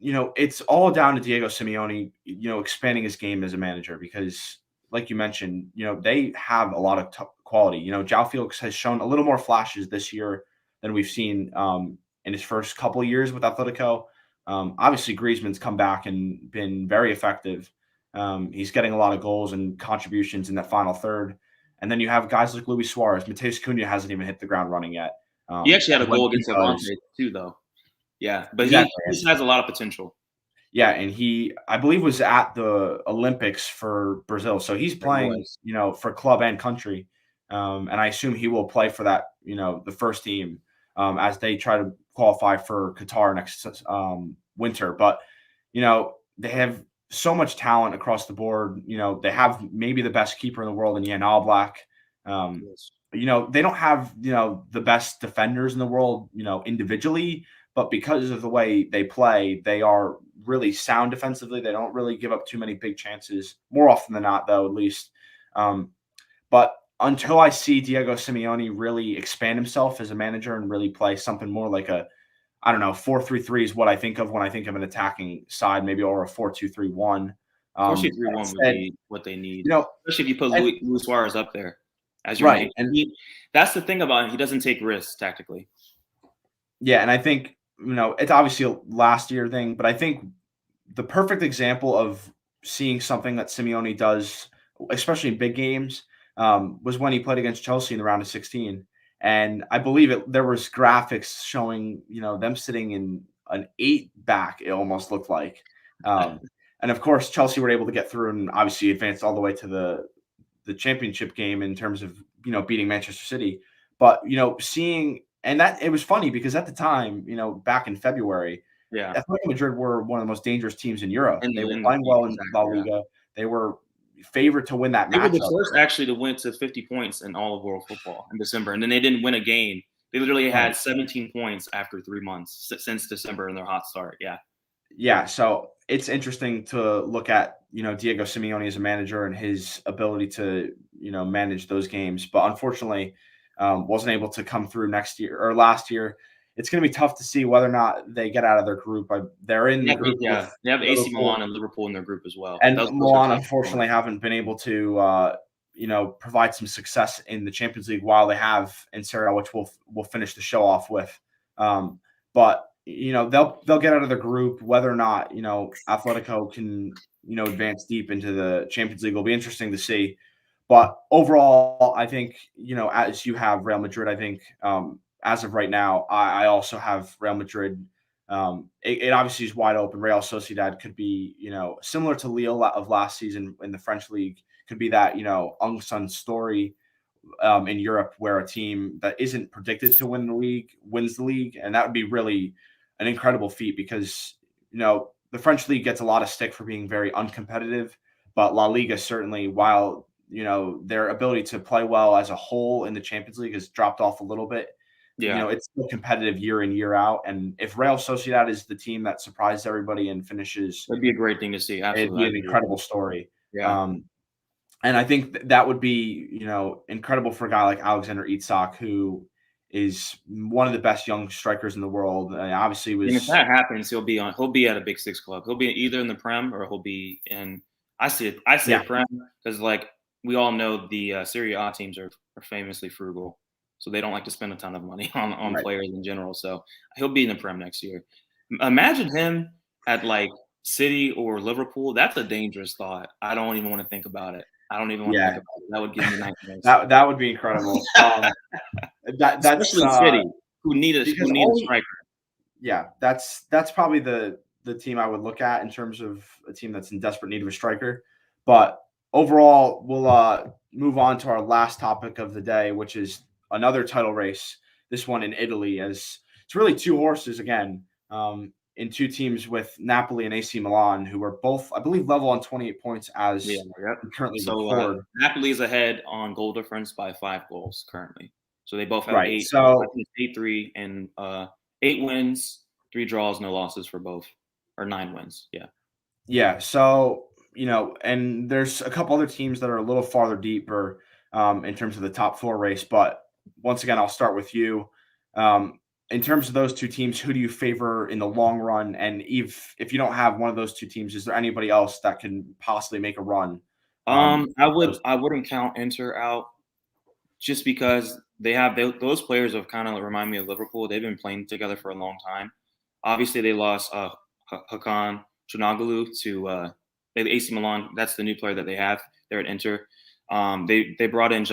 it's all down to Diego Simeone, expanding his game as a manager because, like you mentioned, they have a lot of quality. João Felix has shown a little more flashes this year than we've seen in his first couple of years with Atletico. Obviously, Griezmann's come back and been very effective. He's getting a lot of goals and contributions in that final third. And then you have guys like Luis Suarez. Mateus Cunha hasn't even hit the ground running yet. He actually had a goal against Levante too, though. Yeah, but exactly. He has a lot of potential. Yeah, and he, I believe, was at the Olympics for Brazil. So he's playing, for club and country. And I assume he will play for that, the first team as they try to qualify for Qatar next winter. But, they have so much talent across the board. They have maybe the best keeper in the world in Jan Oblak. They don't have, the best defenders in the world, individually. But because of the way they play, they are really sound defensively. They don't really give up too many big chances, more often than not, though, at least. But until I see Diego Simeone really expand himself as a manager and really play something more like 4-3-3 is what I think of when I think of an attacking side, maybe, or a 4-2-3-1. 4-2-3-1 would be what they need, especially if you put Luis Suarez up there as your right. And that's the thing about him. He doesn't take risks tactically. Yeah, and I think, it's obviously a last year thing, but I think the perfect example of seeing something that Simeone does, especially in big games, was when he played against Chelsea in the round of 16. And I believe there was graphics showing, them sitting in an 8-back, it almost looked like. And of course, Chelsea were able to get through and obviously advance all the way to the championship game in terms of, beating Manchester City. But, seeing – and that it was funny because at the time, back in February, Atletico Madrid were one of the most dangerous teams in Europe. They were playing well in La Liga. They were favored to win that match. They were the first actually to win to 50 points in all of world football in December, and then they didn't win a game. They literally had 17 points after 3 months since December in their hot start. Yeah. So it's interesting to look at, Diego Simeone as a manager and his ability to, manage those games. But unfortunately, wasn't able to come through last year. It's going to be tough to see whether or not they get out of their group. They're in the group. Yeah, they have AC Milan and Liverpool in their group as well. And Milan, unfortunately, haven't been able to provide some success in the Champions League while they have in Serie A, which we'll finish the show off with. But they'll get out of the group. Whether or not Atletico can advance deep into the Champions League will be interesting to see. But overall, I think as you have Real Madrid, I think as of right now, I also have Real Madrid. It obviously is wide open. Real Sociedad could be similar to Lille of last season in the French league. Could be that unsung story in Europe where a team that isn't predicted to win the league wins the league, and that would be really an incredible feat because the French league gets a lot of stick for being very uncompetitive, but La Liga certainly, while their ability to play well as a whole in the Champions League has dropped off a little bit. Yeah, It's still competitive year in, year out. And if Real Sociedad is the team that surprised everybody and finishes, it'd be a great thing to see. Absolutely. it'd be an incredible story. Yeah. And I think that would be, incredible for a guy like Alexander Isak, who is one of the best young strikers in the world. And obviously was. And if that happens, he'll be at a Big Six club. He'll be either in the Prem or he'll be in. I say Prem because we all know the Serie A teams are famously frugal, so they don't like to spend a ton of money on Right. players in general. So he'll be in the Prem next year. Imagine him at City or Liverpool. That's a dangerous thought. I don't even want to think about it. I don't even want to think about it. That would give me nightmares. That would be incredible. That's especially City, who need a striker. Yeah, that's probably the team I would look at in terms of a team that's in desperate need of a striker. But overall, we'll move on to our last topic of the day, which is another title race. This one in Italy, as it's really two horses again. In two teams with Napoli and AC Milan, who are both, I believe, level on 28 points as we currently record. Napoli is ahead on goal difference by 5 goals currently. So they both have 8. So I think 8-3 and 8 wins, 3 draws, no losses for both, or 9 wins. Yeah. Yeah. So and there's a couple other teams that are a little farther deeper in terms of the top 4 race. But once again, I'll start with you. In terms of those two teams, who do you favor in the long run? And if you don't have one of those two teams, is there anybody else that can possibly make a run? I wouldn't count Inter out just because they have those players have kind of remind me of Liverpool. They've been playing together for a long time. Obviously, they lost Hakan Çalhanoğlu to AC Milan. That's the new player that they have. They're at Inter. They brought in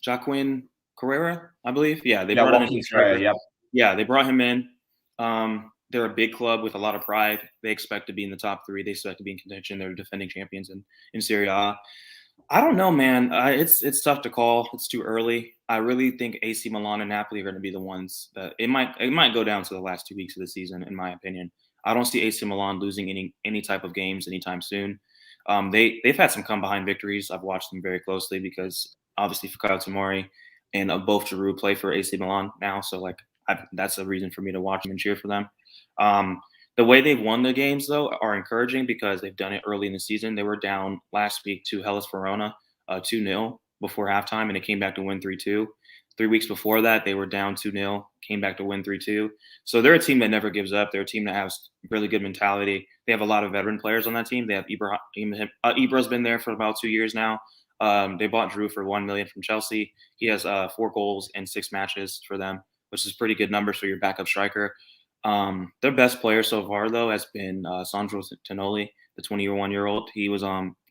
Joaquin Carrera, I believe. Yeah, they brought him in. Yep. Yeah, they brought him in. They're a big club with a lot of pride. They expect to be in the top 3. They expect to be in contention. They're defending champions in Serie A. I don't know, man. It's tough to call. It's too early. I really think AC Milan and Napoli are going to be the ones that it might go down to the last 2 weeks of the season, in my opinion. I don't see AC Milan losing any type of games anytime soon. They've had some come behind victories. I've watched them very closely because obviously Fikayo Tomori and both Giroud play for AC Milan now, so that's a reason for me to watch them and cheer for them. The way they've won the games, though, are encouraging because they've done it early in the season. They were down last week to Hellas Verona 2-0 before halftime, and they came back to win 3-2. 3 weeks before that, they were down 2-0, came back to win 3-2. So they're a team that never gives up. They're a team that has really good mentality. They have a lot of veteran players on that team. They have Ibra's been there for about 2 years now. They bought Giroud for $1 million from Chelsea. He has 4 goals in 6 matches for them, which is pretty good numbers for your backup striker. Their best player so far, though, has been Sandro Tonali, the 21-year-old. He was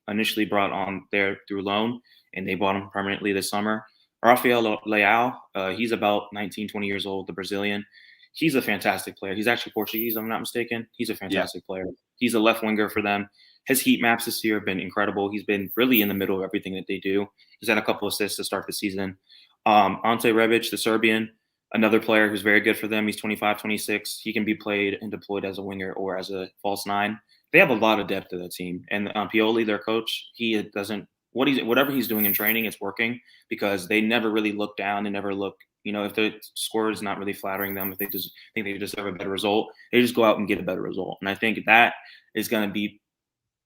initially brought on there through loan, and they bought him permanently this summer. Rafael Leao, he's about 19, 20 years old, the Brazilian. He's a fantastic player. He's actually Portuguese, if I'm not mistaken. He's a fantastic player. He's a left winger for them. His heat maps this year have been incredible. He's been really in the middle of everything that they do. He's had a couple assists to start the season. Ante Rebic, the Serbian, another player who's very good for them. He's 25, 26. He can be played and deployed as a winger or as a false 9. They have a lot of depth to that team. And Pioli, their coach, he doesn't whatever he's doing in training, it's working because they never really look down. They never look, if the score is not really flattering them, if they just think they deserve a better result, they just go out and get a better result. And I think that is going to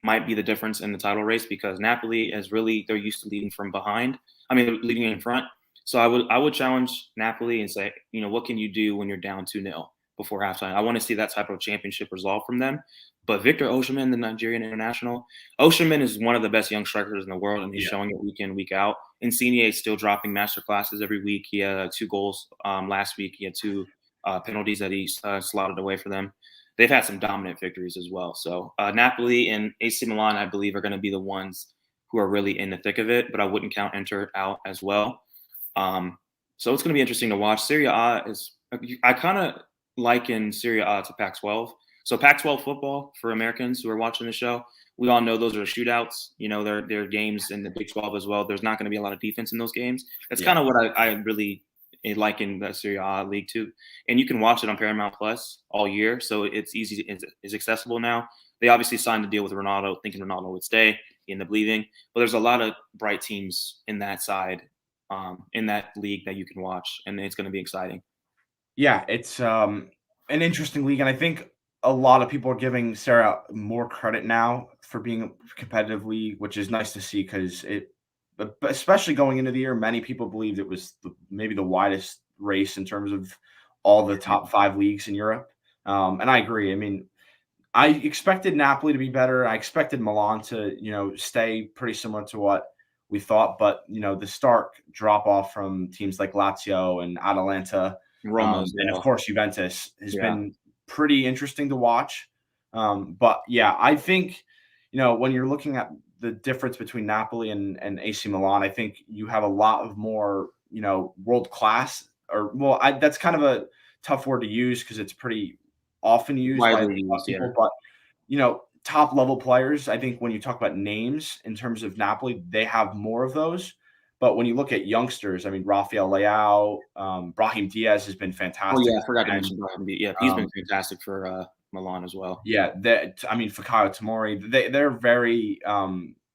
might be the difference in the title race because Napoli they're used to leading from behind. Leading in front. So I would challenge Napoli and say, what can you do when you're down 2-0? before halftime. I want to see that type of championship result from them. But Victor Osimhen, the Nigerian international, Osimhen is one of the best young strikers in the world, and he's showing it week in, week out. Insigne is still dropping master classes every week. He had 2 goals last week. He had 2 penalties that he slotted away for them. They've had some dominant victories as well. So Napoli and AC Milan, I believe, are going to be the ones who are really in the thick of it, but I wouldn't count Inter out as well. So it's going to be interesting to watch. Serie A is – I kind of liken Serie A to Pac-12. So Pac-12 football, for Americans who are watching the show, we all know those are shootouts. You know, they're games in the Big 12 as well. There's not going to be a lot of defense in those games. That's kind of what I really liken the Serie A league to. And you can watch it on Paramount Plus all year, so it's easy. It's accessible now. They obviously signed a deal with Ronaldo, thinking Ronaldo would stay. He ended up leaving. But there's a lot of bright teams in that side, in that league that you can watch, and it's going to be exciting. Yeah, it's an interesting league, and I think a lot of people are giving Serie A more credit now for being a competitive league, which is nice to see because especially going into the year, many people believed it was maybe the widest race in terms of all the top 5 leagues in Europe. And I agree. I mean, I expected Napoli to be better. I expected Milan to, stay pretty similar to what we thought. But, the stark drop off from teams like Lazio and Atalanta, Roma, and of course Juventus has been pretty interesting to watch. But yeah, I think, when you're looking at the difference between Napoli and AC Milan, I think you have a lot of more, world class that's kind of a tough word to use because it's pretty often used by people, but top level players. I think when you talk about names in terms of Napoli, they have more of those. But when you look at youngsters, I mean, Rafael Leao, Brahim Diaz has been fantastic. Oh yeah, I forgot to mention Brahim Diaz. Yeah, he's been fantastic for Milan as well. Yeah, Fikayo Tomori, they're very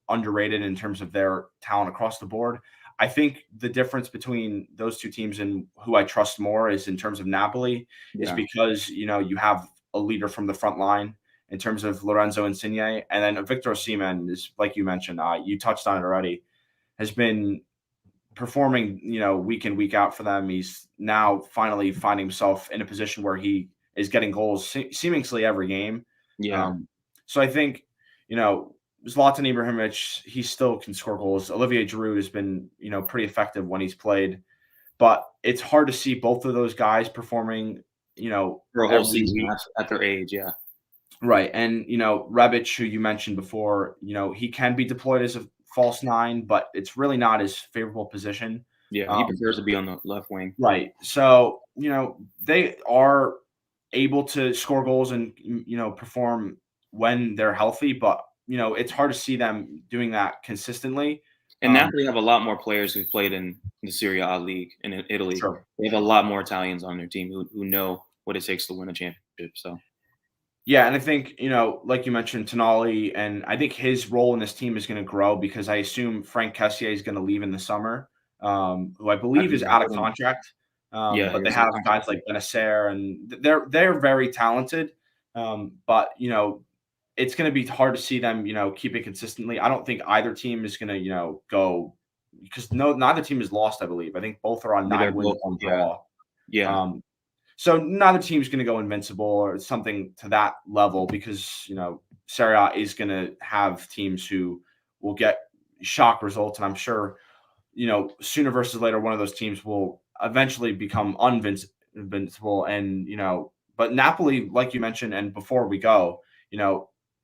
underrated in terms of their talent across the board. I think the difference between those two teams and who I trust more is in terms of Napoli is because, you have a leader from the front line in terms of Lorenzo Insigne, and then Victor Osimhen is, like you mentioned, you touched on it already, has been performing, week in, week out for them. He's now finally finding himself in a position where he is getting goals seemingly every game. Yeah. So I think, Zlatan Ibrahimovic, he still can score goals. Olivier Giroud has been, pretty effective when he's played, but it's hard to see both of those guys performing, for a whole season at their age. Yeah. Right. And, Rebic, who you mentioned before, he can be deployed as a false 9, but it's really not his favorable position. Yeah. He prefers to be on the left wing. Right. So, they are able to score goals and, perform when they're healthy, but, it's hard to see them doing that consistently. And Napoli have a lot more players who've played in the Serie A league and in Italy. Sure. They have a lot more Italians on their team who know what it takes to win a championship. So, yeah, and I think, like you mentioned, Tonali, and I think his role in this team is going to grow because I assume Frank Kessié is going to leave in the summer, who I believe is out of contract. But they have guys like Benacer, and they're very talented. But, it's going to be hard to see them, keep it consistently. I don't think either team is going to, go because neither team is lost, I believe. I think both are on 9 wins, 1 draw. Yeah. So neither team's going to go invincible or something to that level because, Serie A is going to have teams who will get shock results. And I'm sure, sooner versus later, one of those teams will eventually become invincible. And, but Napoli, like you mentioned, and before we go,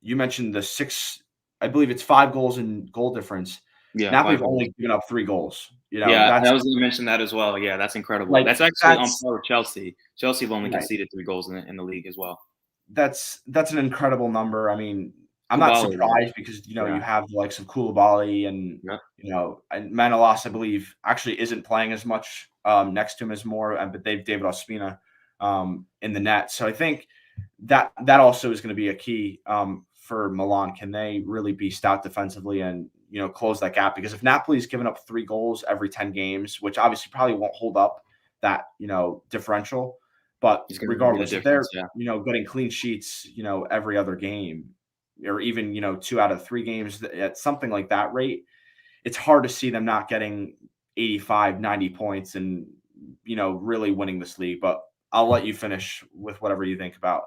you mentioned the 6, I believe it's 5 goals in goal difference. Yeah. Napoli have only given up 3 goals. I was going to mention that as well. Yeah, that's incredible. That's actually on par with Chelsea. Chelsea have only conceded 3 goals in the league as well. That's an incredible number. I mean, I'm not surprised because, you have the likes of Koulibaly and, and Manolas, I believe, actually isn't playing as much next to him as more, but they've David Ospina in the net. So I think that also is going to be a key for Milan. Can they really be stout defensively and, close that gap? Because if Napoli's given up 3 goals every 10 games, which obviously probably won't hold up that, differential, but regardless, if they're, getting clean sheets, every other game or even, 2 out of 3 games at something like that rate, it's hard to see them not getting 85, 90 points and, really winning this league. But I'll let you finish with whatever you think about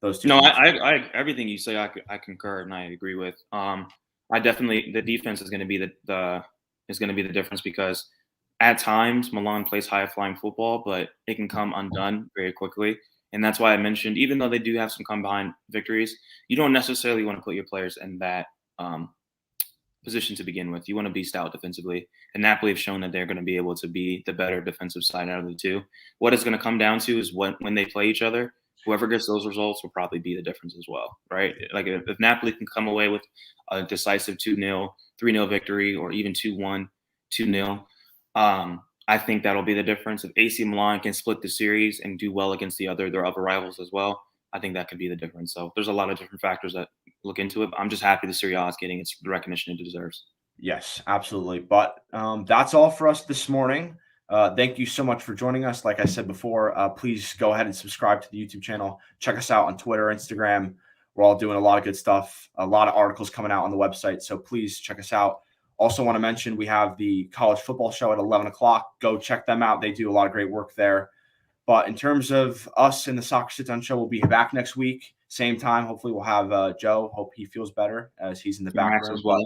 those two. No, teams. I everything you say, I concur and I agree with. I definitely the defense is going to be the difference because at times Milan plays high flying football, but it can come undone very quickly. And that's why I mentioned, even though they do have some come behind victories, you don't necessarily want to put your players in that position to begin with. You want to be stout defensively. And Napoli have shown that they're going to be able to be the better defensive side out of the two. What it's going to come down to is when they play each other, whoever gets those results will probably be the difference as well, right? Like if Napoli can come away with a decisive 2-0, 3-0 victory, or even 2-1, 2-0, I think that'll be the difference. If AC Milan can split the series and do well against their other rivals as well, I think that could be the difference. So there's a lot of different factors that look into it. I'm just happy the Serie A is getting the recognition it deserves. Yes, absolutely. But that's all for us this morning. Thank you so much for joining us. Like I said before, please go ahead and subscribe to the YouTube channel. Check us out on Twitter, Instagram. We're all doing a lot of good stuff, a lot of articles coming out on the website. So please check us out. Also want to mention we have the college football show at 11 o'clock. Go check them out. They do a lot of great work there. But in terms of us in the Soccer Sit-Down show, we'll be back next week, same time. Hopefully we'll have Joe. Hope he feels better as he's in the back room. As well.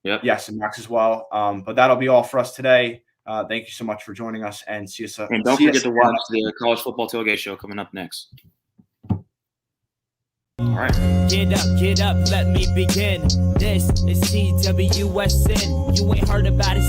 Yep. Yes, and Max as well. But that'll be all for us today. Thank you so much for joining us, and see us. And don't forget to watch the College Football Tailgate Show coming up next. All right. Get up, let me begin. This is CWSN. You ain't heard about it.